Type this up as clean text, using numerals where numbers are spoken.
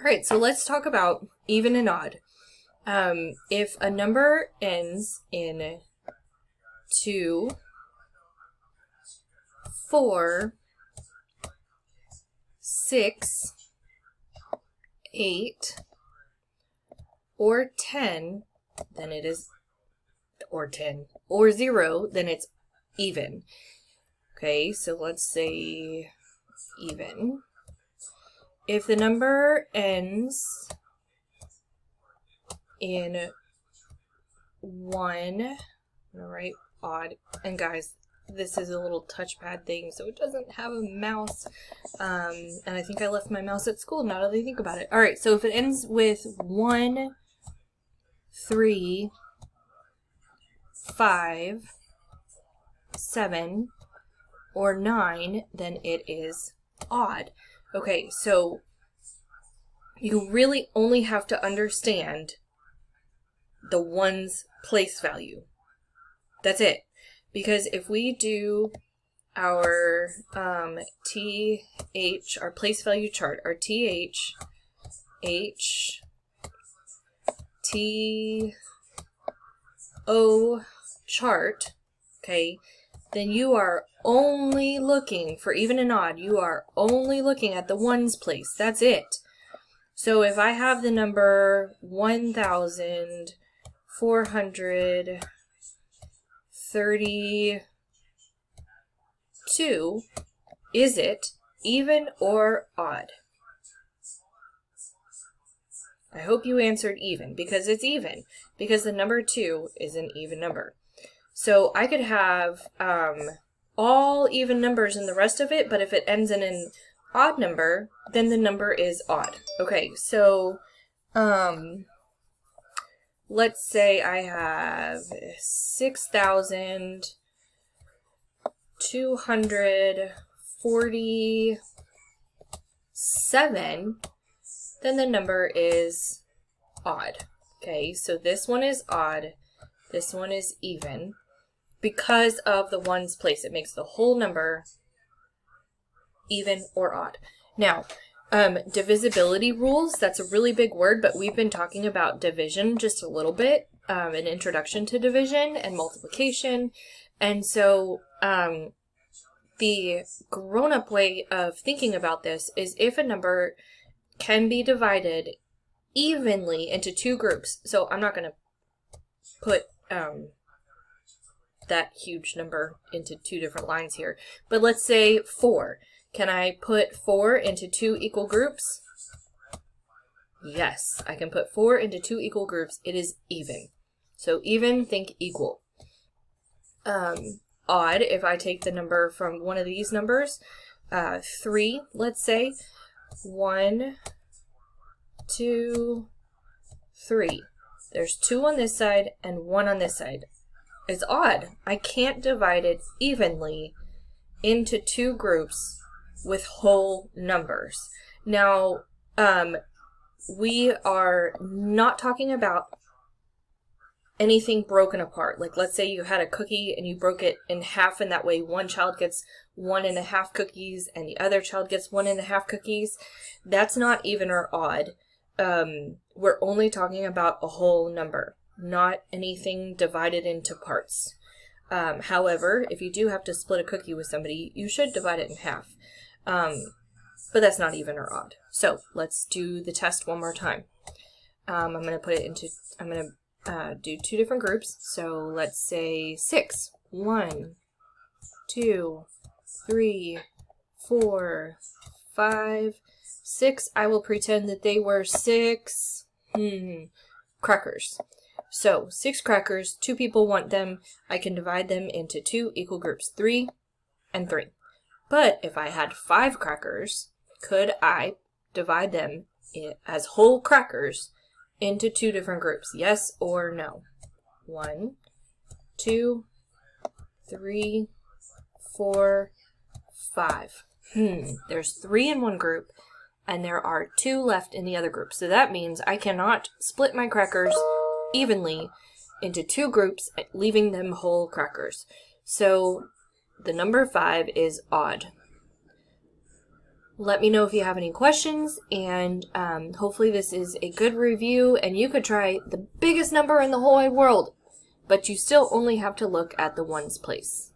All right, so let's talk about even and odd. If a number ends in 2, 4, 6, 8, or 10, then it is, or 10, or 0, then it's even. Okay, so let's say even. If the number ends in 1, I'm going to write odd, and guys, this is a little touchpad thing, so it doesn't have a mouse, and I think I left my mouse at school now that I think about it. All right, so if it ends with 1, 3, 5, 7, or 9, then it is odd. Okay, so you really only have to understand the one's place value. That's it. Because if we do our TH, our place value chart, our TH, H, T, O chart, okay, then you are only looking for even and odd. You are only looking at the ones place. That's it. So if I have the number 1,432, is it even or odd? I hope you answered even, because it's even, because the number 2 is an even number. So I could have all even numbers in the rest of it, but if it ends in an odd number, then the number is odd. Okay, so let's say I have 6,247, then the number is odd. Okay, so this one is odd, this one is even, because of the ones place. It makes the whole number even or odd. Now, divisibility rules, that's a really big word, but we've been talking about division just a little bit, an introduction to division and multiplication. And so the grown-up way of thinking about this is if a number can be divided evenly into two groups. So I'm not going to put that huge number into two different lines here, but let's say 4. Can I put 4 into 2 equal groups? Yes, I can put 4 into 2 equal groups. It is even. So even, think equal. Odd, if I take the number from one of these numbers, 3, let's say, 1, 2, 3. There's 2 on this side and 1 on this side. It's odd. I can't divide it evenly into 2 groups with whole numbers. Now, we are not talking about anything broken apart. Like, let's say you had a cookie and you broke it in half, and that way one child gets 1.5 cookies and the other child gets 1.5 cookies. That's not even or odd. We're only talking about a whole number, not anything divided into parts. However, if you do have to split a cookie with somebody, you should divide it in half. But that's not even or odd. So let's do the test one more time. I'm going to put it into, I'm going to do 2 different groups. So let's say 6. 1, 2, 3, 4, 5, 6. I will pretend that they were 6 crackers. So 6 crackers, 2 people want them. I can divide them into 2 equal groups, 3 and 3. But if I had 5 crackers, could I divide them as whole crackers into 2 different groups? Yes or no? 1, 2, 3, 4, 5. There's 3 in one group, and there are 2 left in the other group. So that means I cannot split my crackers evenly into 2 groups, leaving them whole crackers. So the number 5 is odd. Let me know if you have any questions, and hopefully this is a good review, and you could try the biggest number in the whole wide world, but you still only have to look at the ones place.